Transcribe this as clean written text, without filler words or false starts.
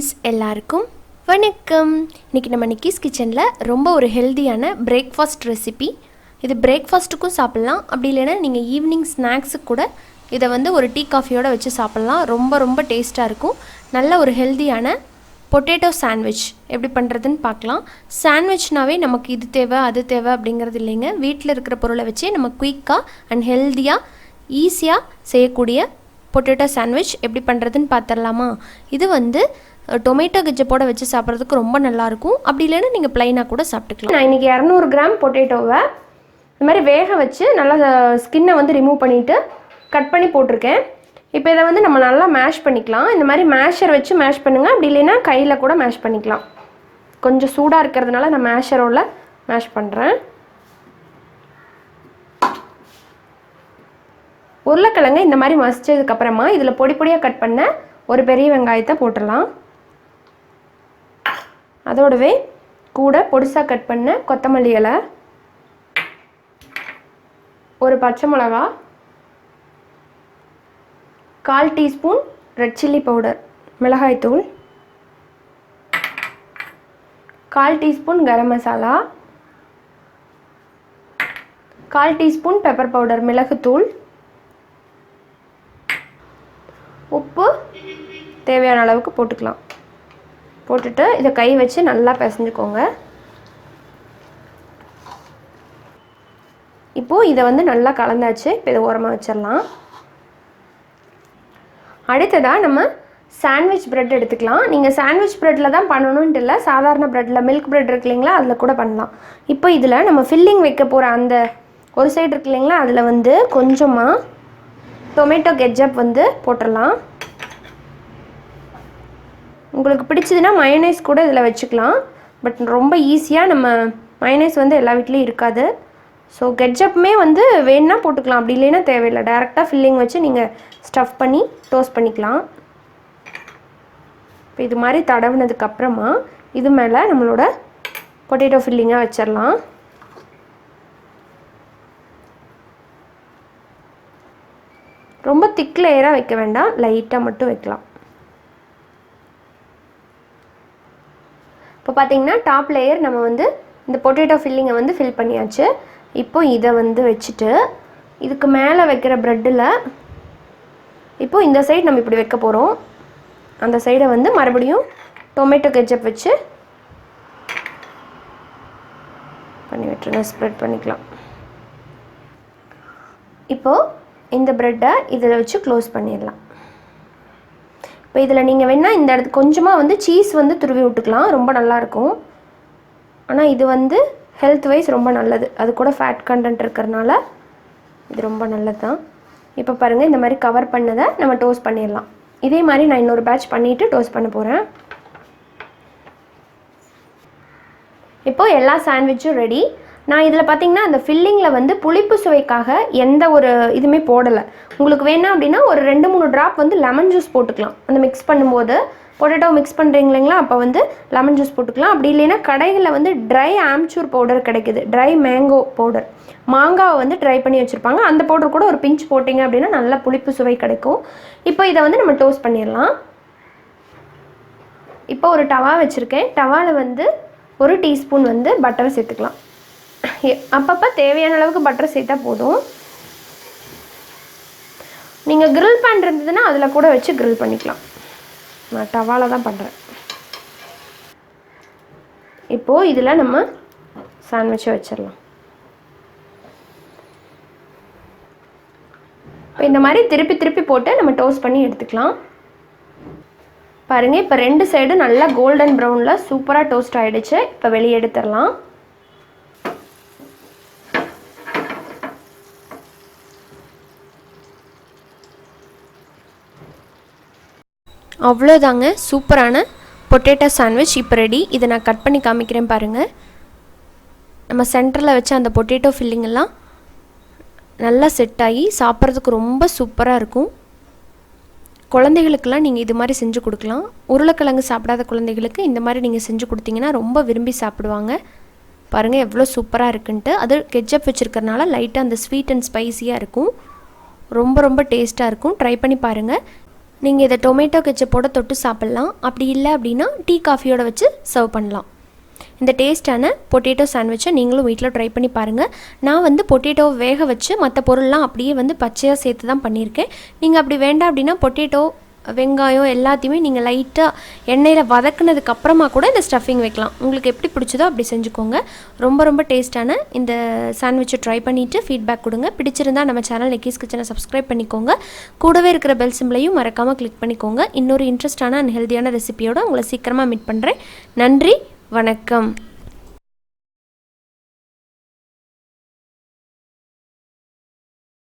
Friends எல்லாருக்கும் வணக்கம். இன்றைக்கி நம்ம நிக்கிஸ் கிச்சனில் ரொம்ப ஒரு ஹெல்தியான பிரேக்ஃபாஸ்ட் ரெசிபி. இது பிரேக்ஃபாஸ்ட்டுக்கும் சாப்பிட்லாம், அப்படி இல்லைன்னா நீங்கள் ஈவினிங் ஸ்நாக்ஸுக்கு கூட இதை ஒரு டீ காஃபியோடு வச்சு சாப்பிட்லாம். ரொம்ப ரொம்ப டேஸ்ட்டாக இருக்கும். நல்ல ஒரு ஹெல்தியான பொட்டேட்டோ சாண்ட்விச் எப்படி பண்ணுறதுன்னு பார்க்கலாம். சாண்ட்விச்னாவே நமக்கு இது தேவை அது தேவை அப்படிங்கிறது இல்லைங்க. வீட்டில் இருக்கிற பொருளை வச்சே நம்ம குயிக்காக அண்ட் ஹெல்தியாக ஈஸியாக செய்யக்கூடிய பொட்டேட்டோ சாண்ட்விச் எப்படி பண்ணுறதுன்னு பார்த்துடலாமா? இது டொமேட்டோ கெச்சப்போட வச்சு சாப்பிட்றதுக்கு ரொம்ப நல்லாயிருக்கும். அப்படி இல்லைன்னா நீங்கள் ப்ளைனாக கூட சாப்பிட்டுக்கலாம். நான் இன்றைக்கி 200 கிராம் பொட்டேட்டோவை இந்த மாதிரி வேக வச்சு நல்லா ஸ்கின்னை ரிமூவ் பண்ணிவிட்டு கட் பண்ணி போட்டிருக்கேன். இப்போ இதை நம்ம நல்லா மேஷ் பண்ணிக்கலாம். இந்த மாதிரி மேஷர் வச்சு மேஷ் பண்ணுங்கள், அப்படி இல்லைன்னா கையில் கூட மேஷ் பண்ணிக்கலாம். கொஞ்சம் சூடாக இருக்கிறதுனால நான் மேஷரோட மேஷ் பண்ணுறேன். உருளைக்கிழங்கு இந்த மாதிரி மசிச்சதுக்கப்புறமா இதில் பொடி பொடியாக கட் பண்ண ஒரு பெரிய வெங்காயத்தை போட்டுடலாம். அதோடவே கூட பொடிசாக கட் பண்ண கொத்தமல்லி இலை, ஒரு பச்சை மிளகா, 1/4 டீஸ்பூன் ரெட் சில்லி பவுடர் மிளகாய்த்தூள், 1/4 teaspoon garam masala, 1/4 teaspoon pepper powder மிளகுத்தூள், உப்பு தேவையான அளவுக்கு போட்டுக்கலாம். போட்டுட்டு இதை கை வச்சு நல்லா பிசைஞ்சுக்கோங்க. இப்போது இதை நல்லா கலந்தாச்சு. இப்போ இதை ஓரமாக வச்சிடலாம். அடுத்ததாக நம்ம சாண்ட்விச் ப்ரெட் எடுத்துக்கலாம். நீங்கள் சாண்ட்விச் ப்ரெட்டில் தான் பண்ணணுன்ட்டு இல்லை, சாதாரண ப்ரெட்டில் மில்க் ப்ரெட் இருக்கு இல்லைங்களா, அதில் கூட பண்ணலாம். இப்போ இதில் நம்ம ஃபில்லிங் வைக்க போகிற அந்த ஒரு சைடு இருக்கு இல்லைங்களா, அதில் கொஞ்சமாக டொமேட்டோ கெச்சப் போட்டுடலாம். உங்களுக்கு பிடிச்சதுன்னா மயோனைஸ் கூட இதில் வச்சுக்கலாம். பட் ரொம்ப ஈஸியாக நம்ம மயோனைஸ் எல்லா வீட்லேயும் இருக்காது. ஸோ கெச்சப்புமே வேணுன்னா போட்டுக்கலாம், அப்படி இல்லைன்னா தேவையில்லை. டேரெக்டாக ஃபில்லிங் வச்சு நீங்கள் ஸ்டஃப் பண்ணி டோஸ்ட் பண்ணிக்கலாம். இப்போ இது மாதிரி தடவுனதுக்கப்புறமா இது மேலே நம்மளோட பொட்டேட்டோ ஃபில்லிங்காக வச்சிடலாம். ரொம்ப திக் லேயராக வைக்க வேண்டாம், லைட்டாக மட்டும் வைக்கலாம். இப்போ பார்த்திங்கன்னா டாப் லேயர் நம்ம இந்த பொட்டேட்டோ ஃபில்லிங்கை ஃபில் பண்ணியாச்சு. இப்போ இதை வச்சுட்டு இதுக்கு மேலே வைக்கிற ப்ரெட்டில் இப்போது இந்த சைடு நம்ம இப்படி வைக்க போகிறோம். அந்த சைடை மறுபடியும் டொமேட்டோ கெச்சப் வச்சு பண்ணி விட்டுருங்க, ஸ்ப்ரெட் பண்ணிக்கலாம். இப்போது இந்த ப்ரெட்டை இதில் வச்சு க்ளோஸ் பண்ணிடலாம். இப்போ இதில் நீங்கள் வேணால் இந்த இடத்துக்கு கொஞ்சமாக சீஸ் துருவி விட்டுக்கலாம், ரொம்ப நல்லாயிருக்கும். ஆனால் இது ஹெல்த் வைஸ் ரொம்ப நல்லது, அது கூட ஃபேட் கண்டென்ட் இருக்கிறனால இது ரொம்ப நல்லது தான். இப்போ பாருங்கள், இந்த மாதிரி கவர் பண்ணதை நம்ம டோஸ்ட் பண்ணிடலாம். இதே மாதிரி நான் இன்னொரு பேட்ச் பண்ணிவிட்டு டோஸ்ட் பண்ண போகிறேன். இப்போது எல்லா சாண்ட்விச்சும் ரெடி. நான் இதில் பார்த்திங்கன்னா அந்த ஃபில்லிங்கில் புளிப்பு சுவைக்காக எந்த ஒரு இதுவுமே போடலை. உங்களுக்கு வேணாம் அப்படின்னா ஒரு 2-3 ட்ராப் லெமன் ஜூஸ் போட்டுக்கலாம். அந்த மிக்ஸ் பண்ணும்போது பொட்டேட்டோ மிக்ஸ் பண்ணுறீங்க இல்லைங்களா, அப்போ லெமன் ஜூஸ் போட்டுக்கலாம். அப்படி இல்லைன்னா கடைகளில் ட்ரை ஆம்ச்சூர் பவுடர் கிடைக்குது, ட்ரை மேங்கோ பவுடர், மாங்காவை ட்ரை பண்ணி வச்சுருப்பாங்க. அந்த பவுடர் கூட ஒரு பிஞ்ச் போட்டிங்க அப்படின்னா நல்லா புளிப்பு சுவை கிடைக்கும். இப்போ இதை நம்ம டோஸ்ட் பண்ணிடலாம். இப்போ ஒரு டவா வச்சுருக்கேன். டவாவில் 1 டீஸ்பூன் பட்டரை சேர்த்துக்கலாம். அப்பப்போ தேவையான அளவுக்கு பட்டர் சேர்த்தா போதும். நீங்கள் கிரில் பேன் இருந்ததுன்னா அதில் கூட வச்சு கிரில் பண்ணிக்கலாம். நான் டவாவில் தான் பண்ணுறேன். இப்போது இதில் நம்ம சாண்ட்விச்சை வச்சிடலாம். இப்போ இந்த மாதிரி திருப்பி திருப்பி போட்டு நம்ம டோஸ்ட் பண்ணி எடுத்துக்கலாம். பாருங்கள், இப்போ 2 சைடும் நல்லா கோல்டன் ப்ரௌனில் சூப்பராக டோஸ்ட் ஆகிடுச்சு. இப்போ வெளியே எடுத்துடலாம். அவ்வளோதாங்க, சூப்பரான பொட்டேட்டோ சாண்ட்விச் இப்போ ரெடி. இதை நான் கட் பண்ணி காமிக்கிறேன் பாருங்கள். நம்ம சென்டரில் வச்ச அந்த பொட்டேட்டோ ஃபில்லிங் எல்லாம் நல்லா செட் ஆகி சாப்பிட்றதுக்கு ரொம்ப சூப்பராக இருக்கும். குழந்தைகளுக்கெல்லாம் நீங்கள் இது மாதிரி செஞ்சு கொடுக்கலாம். உருளைக்கிழங்கு சாப்பிடாத குழந்தைகளுக்கு இந்த மாதிரி நீங்கள் செஞ்சு கொடுத்தீங்கன்னா ரொம்ப விரும்பி சாப்பிடுவாங்க. பாருங்கள் எவ்வளோ சூப்பராக இருக்குன்ட்டு. அது கெச்சப் வச்சுருக்கறனால லைட்டாக அந்த ஸ்வீட் அண்ட் ஸ்பைஸியாக இருக்கும். ரொம்ப ரொம்ப டேஸ்ட்டாக இருக்கும். ட்ரை பண்ணி பாருங்கள். நீங்கள் இதை டொமேட்டோ கெச்சப்போட தொட்டு சாப்பிட்லாம். அப்படி இல்லை அப்படின்னா டீ காஃபியோட வச்சு சர்வ் பண்ணலாம். இந்த டேஸ்ட்டான பொட்டேட்டோ சாண்ட்விட்சை நீங்களும் வீட்டில் ட்ரை பண்ணி பாருங்கள். நான் வந்து பொட்டேட்டோவை வேக வச்சு மற்ற பொருள்லாம் அப்படியே வந்து பச்சையாக சேர்த்து தான் பண்ணியிருக்கேன். நீங்கள் அப்படி வேண்டாம் அப்படின்னா பொட்டேட்டோ, வெங்காயம் எல்லாத்தையுமே நீங்கள் லைட்டாக எண்ணெயில் வதக்குனதுக்கப்புறமா கூட இந்த ஸ்டஃபிங் வைக்கலாம். உங்களுக்கு எப்படி பிடிச்சதோ அப்படி செஞ்சுக்கோங்க. ரொம்ப ரொம்ப டேஸ்ட்டான இந்த சாண்ட்விட்சை ட்ரை பண்ணிவிட்டு ஃபீட்பேக் கொடுங்க. பிடிச்சிருந்தால் நம்ம சேனல் நிக்கிஸ் கிச்சனை சப்ஸ்கிரைப் பண்ணிக்கோங்க. கூடவே இருக்கிற பெல் சிம்பிளையும் மறக்காமல் கிளிக் பண்ணிக்கோங்க. இன்னொரு இன்ட்ரெஸ்டான அண்ட் ஹெல்த்தியான ரெசிபியோடு உங்களை சீக்கிரமாக மீட் பண்ணுறேன். நன்றி, வணக்கம்.